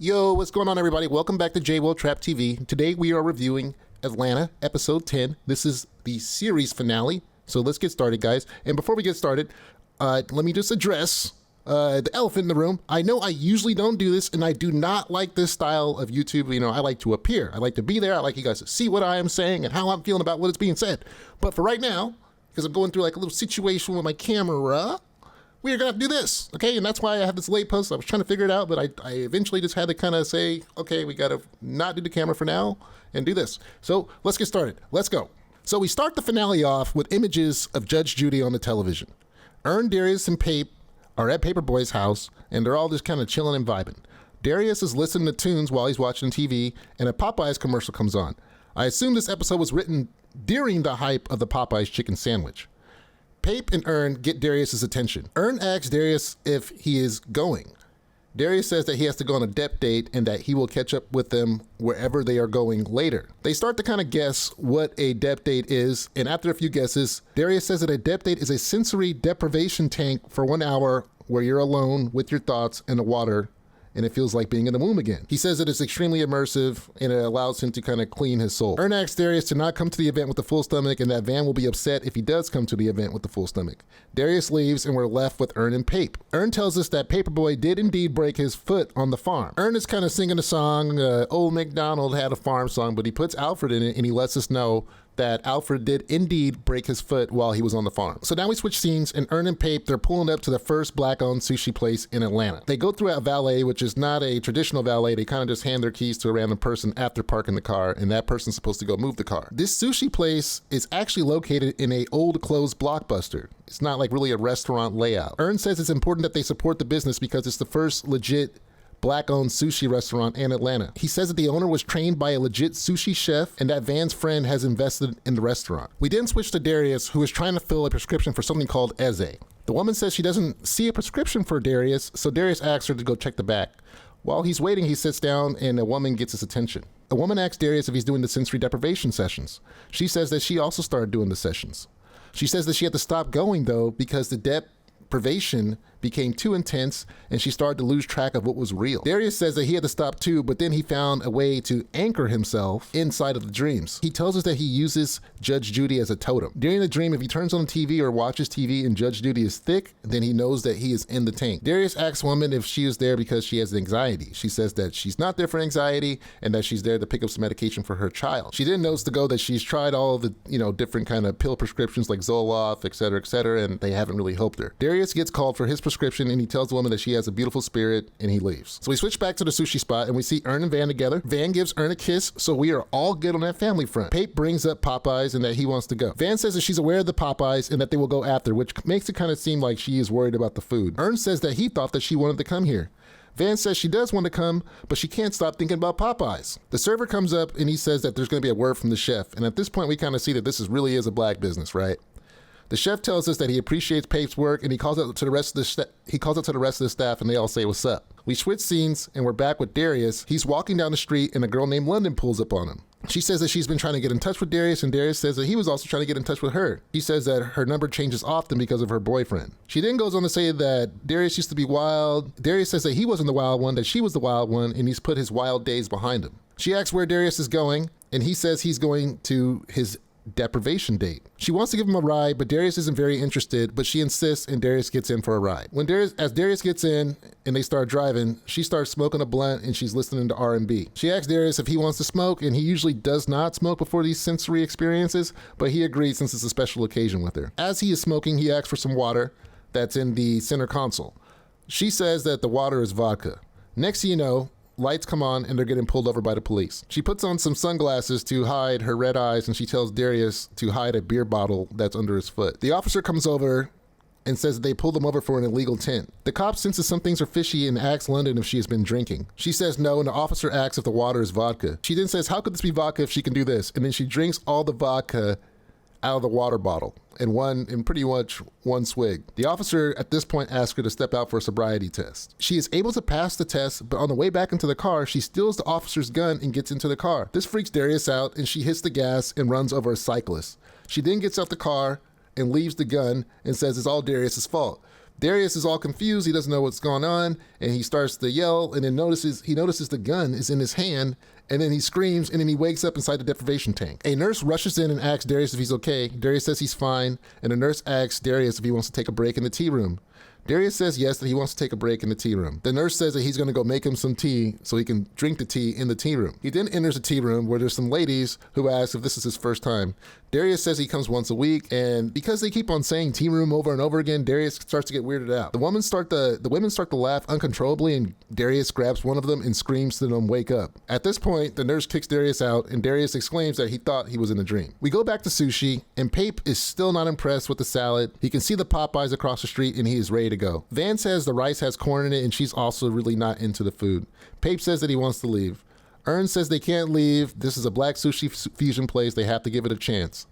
Yo, what's going on, everybody? Welcome back to J Will Trap TV. Today we are reviewing Atlanta, episode 10. This is the series finale. So let's get started, guys. And before we get started, let me just address the elephant in the room. I know I usually don't do this, and I do not like this style of YouTube. You know, I like to appear. I like to be there. I like you guys to see what I am saying and how I'm feeling about what is being said. But for right now, because I'm going through like a little situation with my camera, we are gonna have to do this, okay? And that's why I have this late post. I was trying to figure it out, but I eventually just had to kind of say, okay, we gotta not do the camera for now and do this. So let's get started. Let's go. So we start the finale off with images of Judge Judy on the television. Ern, Darius, and Pape are at Paper Boi's house, and they're all just kind of chilling and vibing. Darius is listening to tunes while he's watching TV, and a Popeyes commercial comes on. I assume this episode was written during the hype of the Popeyes chicken sandwich. Pape and Ern get Darius' attention. Ern asks Darius if he is going. Darius says that he has to go on a dep date and that he will catch up with them wherever they are going later. They start to kind of guess what a dep date is, and after a few guesses, Darius says that a dep date is a sensory deprivation tank for 1 hour where you're alone with your thoughts in the water, and it feels like being in the womb again. He says that it's extremely immersive and it allows him to kind of clean his soul. Ern asks Darius to not come to the event with a full stomach, and that Van will be upset if he does come to the event with the full stomach. Darius leaves and we're left with Ern and Pape. Ern tells us that Paper Boi did indeed break his foot on the farm. Ern is kind of singing a song, Old MacDonald had a farm song, but he puts Alfred in it and he lets us know that Alfred did indeed break his foot while he was on the farm. So now we switch scenes, and Ern and Pape, they're pulling up to the first black-owned sushi place in Atlanta. They go through a valet, which is not a traditional valet. They kind of just hand their keys to a random person after parking the car, and that person's supposed to go move the car. This sushi place is actually located in a old closed Blockbuster. It's not like really a restaurant layout. Ern says it's important that they support the business because it's the first legit black-owned sushi restaurant in Atlanta. He says that the owner was trained by a legit sushi chef and that Van's friend has invested in the restaurant. We then switch to Darius, who is trying to fill a prescription for something called Eze. The woman says she doesn't see a prescription for Darius, so Darius asks her to go check the back. While he's waiting, he sits down and a woman gets his attention. A woman asks Darius if he's doing the sensory deprivation sessions. She says that she also started doing the sessions. She says that she had to stop going though because the deprivation became too intense and she started to lose track of what was real. Darius says that he had to stop too, but then he found a way to anchor himself inside of the dreams. He tells us that he uses Judge Judy as a totem. During the dream, if he turns on the TV or watches TV and Judge Judy is thick, then he knows that he is in the tank. Darius asks woman if she is there because she has anxiety. She says that she's not there for anxiety and that she's there to pick up some medication for her child. She then knows to go that she's tried all of the, different kind of pill prescriptions like Zoloft, etc., and they haven't really helped her. Darius gets called for his prescription and he tells the woman that she has a beautiful spirit and he leaves. So we switch back to the sushi spot and we see Ern and Van together. Van gives Ern a kiss, so we are all good on that family front. Pape brings up Popeyes and that he wants to go. Van says that she's aware of the Popeyes and that they will go after, which makes it kind of seem like she is worried about the food. Ern says that he thought that she wanted to come here. Van says she does want to come, but she can't stop thinking about Popeyes. The server comes up and he says that there's going to be a word from the chef, and at this point we kind of see that this really is a black business, right? The chef tells us that he appreciates Pape's work and he calls out to the rest of the staff and they all say what's up. We switch scenes and we're back with Darius. He's walking down the street and a girl named London pulls up on him. She says that she's been trying to get in touch with Darius, and Darius says that he was also trying to get in touch with her. He says that her number changes often because of her boyfriend. She then goes on to say that Darius used to be wild. Darius says that he wasn't the wild one, that she was the wild one, and he's put his wild days behind him. She asks where Darius is going, and he says he's going to his deprivation date. She wants to give him a ride, but Darius isn't very interested, but she insists and Darius gets in for a ride. As Darius gets in and they start driving, she starts smoking a blunt and she's listening to R&B. She asks Darius if he wants to smoke, and he usually does not smoke before these sensory experiences, but he agrees since it's a special occasion with her. As he is smoking, he asks for some water that's in the center console. She says that the water is vodka. Next thing you know, lights come on and they're getting pulled over by the police. She puts on some sunglasses to hide her red eyes and she tells Darius to hide a beer bottle that's under his foot. The officer comes over and says that they pulled them over for an illegal tent. The cop senses some things are fishy and asks London if she has been drinking. She says no, and the officer asks if the water is vodka. She then says, how could this be vodka if she can do this? And then she drinks all the vodka out of the water bottle in pretty much one swig. The officer at this point asks her to step out for a sobriety test. She is able to pass the test, but on the way back into the car, she steals the officer's gun and gets into the car. This freaks Darius out and she hits the gas and runs over a cyclist. She then gets out the car and leaves the gun and says it's all Darius's fault. Darius is all confused. He doesn't know what's going on, and he starts to yell, and then he notices the gun is in his hand, and then he screams, and then he wakes up inside the deprivation tank. A nurse rushes in and asks Darius if he's okay. Darius says he's fine, and the nurse asks Darius if he wants to take a break in the tea room. Darius says yes, that he wants to take a break in the tea room. The nurse says that he's going to go make him some tea so he can drink the tea in the tea room. He then enters the tea room where there's some ladies who ask if this is his first time. Darius says he comes once a week, and because they keep on saying tea room over and over again, Darius starts to get weirded out. The women start to laugh uncontrollably, and Darius grabs one of them and screams to them, "Wake up." At this point, the nurse kicks Darius out, and Darius exclaims that he thought he was in a dream. We go back to Sushi, and Pape is still not impressed with the salad. He can see the Popeyes across the street, and he is ready to go. Van says the rice has corn in it, and she's also really not into the food. Pape says that he wants to leave. Ern says they can't leave. This is a black sushi fusion place. They have to give it a chance.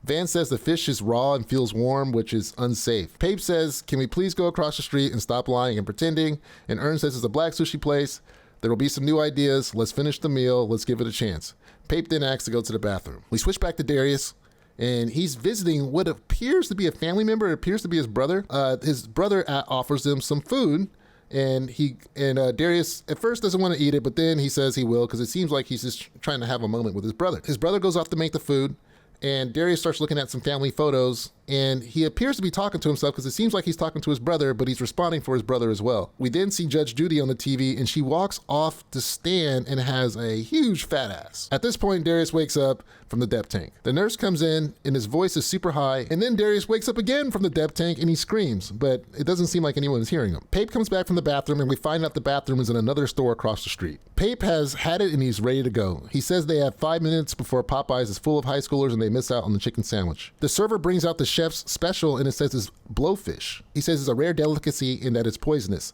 Van says the fish is raw and feels warm, which is unsafe. Pape says, "Can we please go across the street and stop lying and pretending?" And Ern says it's a black sushi place. There will be some new ideas. Let's finish the meal. Let's give it a chance. Pape then asks to go to the bathroom. We switch back to Darius, and he's visiting what appears to be a family member. It appears to be his brother. His brother offers him some food. And Darius at first doesn't want to eat it, but then he says he will because it seems like he's just trying to have a moment with his brother. His brother goes off to make the food, and Darius starts looking at some family photos, and he appears to be talking to himself because it seems like he's talking to his brother, but he's responding for his brother as well. We then see Judge Judy on the TV, and she walks off to stand and has a huge fat ass. At this point, Darius wakes up from the depth tank. The nurse comes in, and his voice is super high, and then Darius wakes up again from the depth tank, and he screams, but it doesn't seem like anyone is hearing him. Pape comes back from the bathroom, and we find out the bathroom is in another store across the street. Pape has had it, and he's ready to go. He says they have 5 minutes before Popeyes is full of high schoolers, and they miss out on the chicken sandwich. The server brings out the chef's special, and it says it's blowfish. He says it's a rare delicacy and that it's poisonous.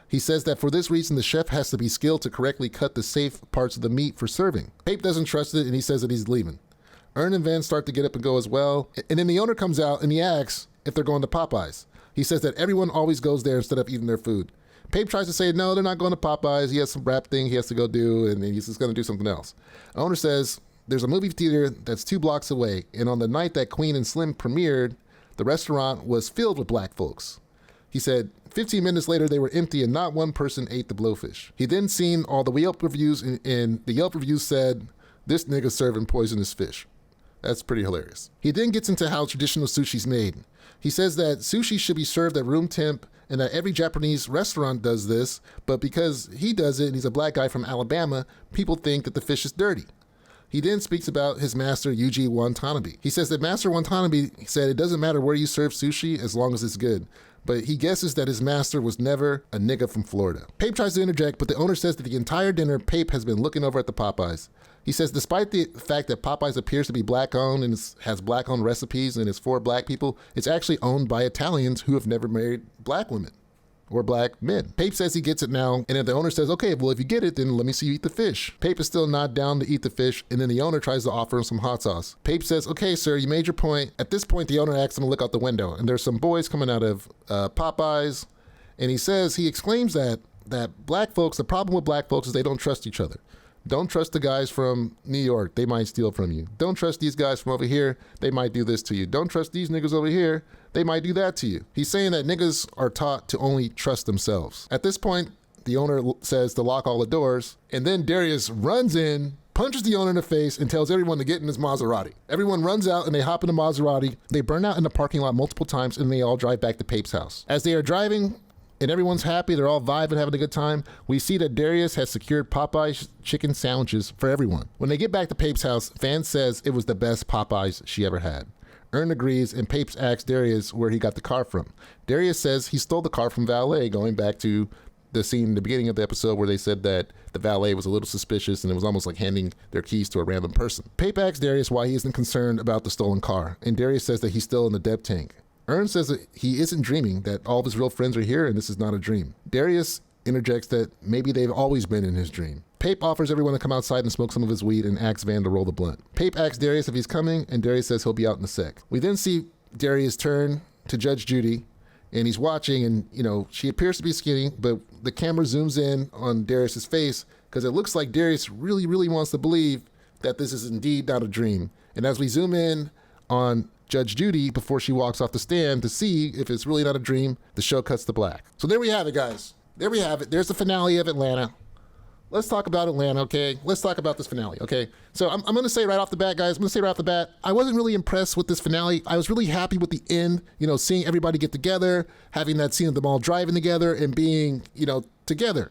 He says that for this reason, the chef has to be skilled to correctly cut the safe parts of the meat for serving. Pape doesn't trust it, and he says that he's leaving. Ern and Van start to get up and go as well. And then the owner comes out, and he asks if they're going to Popeyes. He says that everyone always goes there instead of eating their food. Pape tries to say, no, they're not going to Popeyes. He has some rap thing he has to go do, and he's just going to do something else. The owner says, there's a movie theater that's 2 blocks away, and on the night that Queen and Slim premiered, the restaurant was filled with black folks. He said 15 minutes later they were empty and not one person ate the blowfish. He then seen all the Yelp reviews, and the Yelp reviews said, "This nigga serving poisonous fish." That's pretty hilarious. He then gets into how traditional sushi's made. He says that sushi should be served at room temp and that every Japanese restaurant does this, but because he does it and he's a black guy from Alabama, people think that the fish is dirty. He then speaks about his master, Yuji Watanabe. He says that Master Watanabe said it doesn't matter where you serve sushi as long as it's good. But he guesses that his master was never a nigga from Florida. Pape tries to interject, but the owner says that the entire dinner, Pape has been looking over at the Popeyes. He says despite the fact that Popeyes appears to be black-owned and has black-owned recipes and is for black people, it's actually owned by Italians who have never married black women or black men. Pape says he gets it now, and then the owner says, okay, well, if you get it, then let me see you eat the fish. Pape is still not down to eat the fish, and then the owner tries to offer him some hot sauce. Pape says, okay, sir, you made your point. At this point, the owner asks him to look out the window, and there's some boys coming out of Popeyes, and he exclaims that black folks, the problem with black folks is they don't trust each other. Don't trust the guys from New York. They might steal from you. Don't trust these guys from over here. They might do this to you. Don't trust these niggas over here. They might do that to you. He's saying that niggas are taught to only trust themselves. At this point, the owner says to lock all the doors, and then Darius runs in, punches the owner in the face, and tells everyone to get in his Maserati. Everyone runs out and they hop in the Maserati. They burn out in the parking lot multiple times, and they all drive back to Pape's house. As they are driving, and everyone's happy, they're all vibing, having a good time, we see that Darius has secured Popeye's chicken sandwiches for everyone. When they get back to Pape's house, Van says it was the best Popeyes she ever had. Ern agrees, and Pape asks Darius where he got the car from. Darius says he stole the car from valet, going back to the scene in the beginning of the episode where they said that the valet was a little suspicious and it was almost like handing their keys to a random person. Pape asks Darius why he isn't concerned about the stolen car, and Darius says that he's still in the depth tank. Ern says that he isn't dreaming, that all of his real friends are here and this is not a dream. Darius interjects that maybe they've always been in his dream. Pape offers everyone to come outside and smoke some of his weed and asks Van to roll the blunt. Pape asks Darius if he's coming, and Darius says he'll be out in a sec. We then see Darius turn to Judge Judy, and he's watching, and she appears to be skinny, but the camera zooms in on Darius's face because it looks like Darius really, really wants to believe that this is indeed not a dream. And as we zoom in on Judge Judy before she walks off the stand to see if it's really not a dream. The show cuts to black. So there we have it, guys. There we have it. There's the finale of Atlanta. Let's talk about Atlanta, okay? Let's talk about this finale, okay? So I'm going to say right off the bat, guys, I wasn't really impressed with this finale. I was really happy with the end, seeing everybody get together, having that scene of them all driving together and being, together.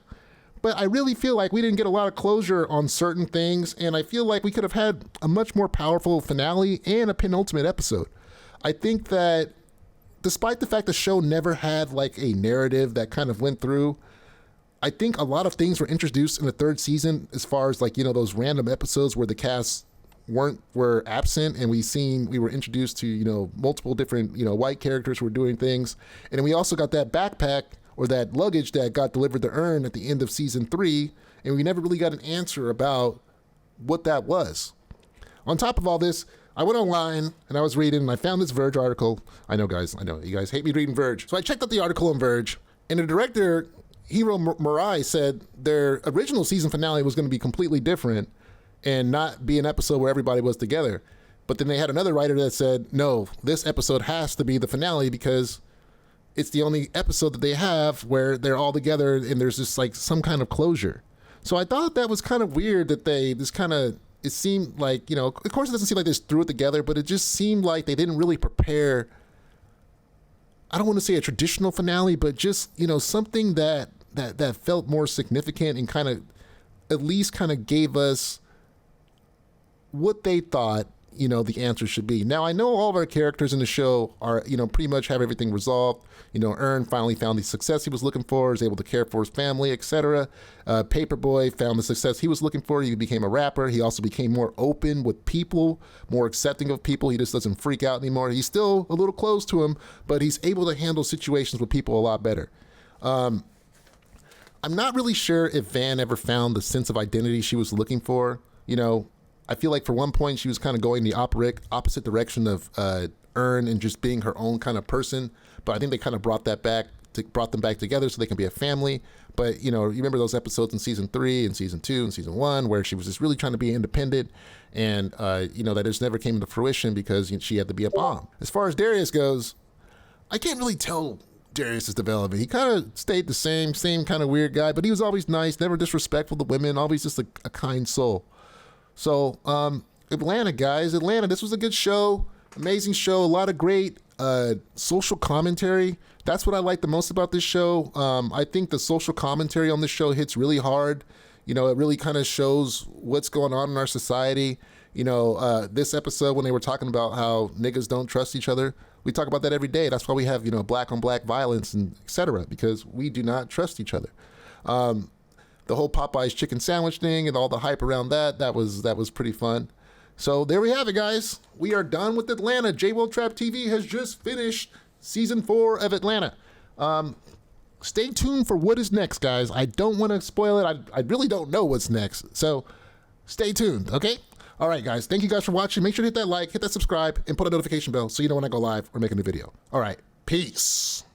But I really feel like we didn't get a lot of closure on certain things, and I feel like we could have had a much more powerful finale and a penultimate episode. I think that despite the fact the show never had like a narrative that kind of went through, I think a lot of things were introduced in the third season as far as like, those random episodes where the cast were absent and we were introduced to, multiple different, white characters who were doing things. And then we also got that backpack or that luggage that got delivered to Earn at the end of season 3. And we never really got an answer about what that was. On top of all this, I went online and I was reading and I found this Verge article. I know you guys hate me reading Verge. So I checked out the article on Verge, and the director, Hiro Murai, said their original season finale was going to be completely different and not be an episode where everybody was together. But then they had another writer that said, no, this episode has to be the finale because it's the only episode that they have where they're all together and there's just like some kind of closure. So I thought that was kind of weird that it seemed like, of course it doesn't seem like they just threw it together, but it just seemed like they didn't really prepare, I don't want to say a traditional finale, but just, something that felt more significant and kind of at least kind of gave us what they thought, the answer should be. Now, I know all of our characters in the show are, pretty much have everything resolved. Earn finally found the success he was looking for, was able to care for his family, etc. Paper Boi found the success he was looking for. He became a rapper. He also became more open with people, more accepting of people. He just doesn't freak out anymore. He's still a little close to him, but he's able to handle situations with people a lot better. I'm not really sure if Van ever found the sense of identity she was looking for. I feel like for one point she was kind of going the opposite direction of Earn and just being her own kind of person. But I think they kind of brought them back together so they can be a family. But, you remember those episodes in season 3 and season 2 and season 1 where she was just really trying to be independent and, that just never came to fruition because she had to be a mom. As far as Darius goes, I can't really tell Darius' development. He kind of stayed the same kind of weird guy, but he was always nice, never disrespectful to women, always just a kind soul. So, Atlanta, guys. Atlanta, this was a good show. Amazing show. A lot of great social commentary. That's what I like the most about this show. I think the social commentary on this show hits really hard. It really kind of shows what's going on in our society. This episode when they were talking about how niggas don't trust each other, we talk about that every day. That's why we have, black on black violence and et cetera, because we do not trust each other. The whole Popeye's chicken sandwich thing and all the hype around that was pretty fun. So there we have it, guys. We are done with Atlanta. J-Will Trap TV has just finished season 4 of Atlanta. Stay tuned for what is next, guys. I don't want to spoil it. I really don't know what's next. So stay tuned, okay? All right, guys. Thank you guys for watching. Make sure to hit that like, hit that subscribe, and put a notification bell so you know when I go live or make a new video. All right. Peace.